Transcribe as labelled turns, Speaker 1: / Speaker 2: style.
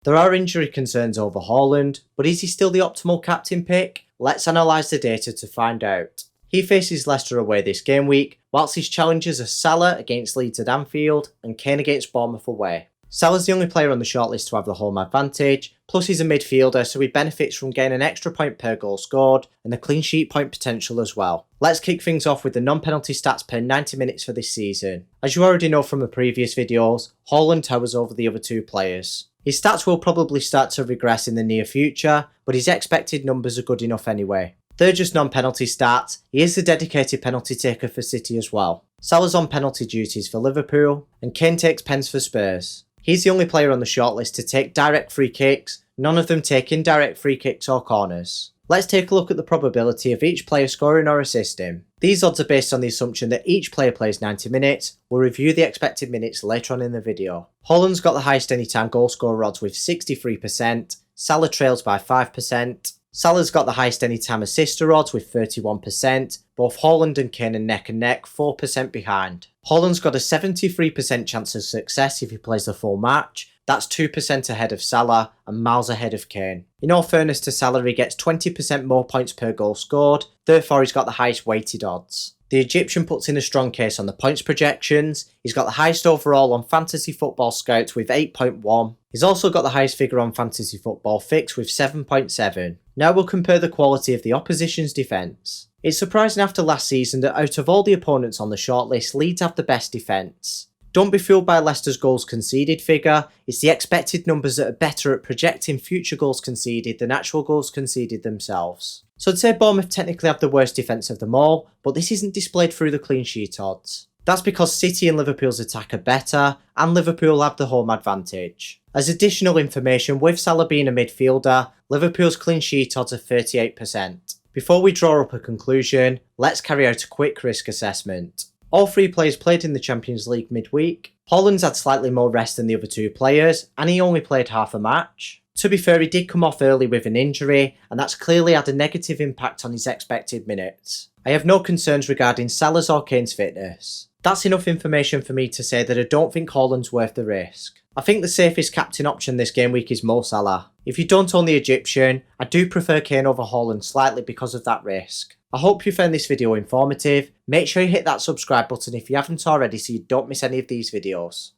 Speaker 1: There are injury concerns over Haaland, but is he still the optimal captain pick? Let's analyse the data to find out. He faces Leicester away this game week, whilst his challengers are Salah against Leeds at Anfield and Kane against Bournemouth away. Salah's the only player on the shortlist to have the home advantage, plus he's a midfielder so he benefits from getting an extra point per goal scored and a clean sheet point potential as well. Let's kick things off with the non-penalty stats per 90 minutes for this season. As you already know from the previous videos, Haaland towers over the other two players. His stats will probably start to regress in the near future, but his expected numbers are good enough anyway. They're just non-penalty stats. He is the dedicated penalty taker for City as well. Salah's on penalty duties for Liverpool, and Kane takes pens for Spurs. He's the only player on the shortlist to take direct free kicks, none of them take indirect free kicks or corners. Let's take a look at the probability of each player scoring or assisting. These odds are based on the assumption that each player plays 90 minutes. We'll review the expected minutes later on in the video. Haaland's got the highest anytime goal scorer odds with 63%, Salah trails by 5%. Salah's got the highest anytime assister odds with 31%, both Haaland and Kane are neck and neck, 4% behind. Haaland's got a 73% chance of success if he plays the full match, that's 2% ahead of Salah and miles ahead of Kane. In all fairness to Salah, he gets 20% more points per goal scored, therefore he's got the highest weighted odds. The Egyptian puts in a strong case on the points projections. He's got the highest overall on Fantasy Football Scouts with 8.1. He's also got the highest figure on Fantasy Football Fix with 7.7. Now we'll compare the quality of the opposition's defence. It's surprising after last season that out of all the opponents on the shortlist, Leeds have the best defence. Don't be fooled by Leicester's goals conceded figure, it's the expected numbers that are better at projecting future goals conceded than actual goals conceded themselves. So I'd say Bournemouth technically have the worst defence of them all, but this isn't displayed through the clean sheet odds. That's because City and Liverpool's attack are better, and Liverpool have the home advantage. As additional information, with Salah being a midfielder, Liverpool's clean sheet odds are 38%. Before we draw up a conclusion, let's carry out a quick risk assessment. All three players played in the Champions League midweek. Haaland's had slightly more rest than the other two players, and he only played half a match. To be fair, he did come off early with an injury, and that's clearly had a negative impact on his expected minutes. I have no concerns regarding Salah's or Kane's fitness. That's enough information for me to say that I don't think Haaland's worth the risk. I think the safest captain option this game week is Mo Salah. If you don't own the Egyptian, I do prefer Kane over Haaland slightly because of that risk. I hope you found this video informative. Make sure you hit that subscribe button if you haven't already so you don't miss any of these videos.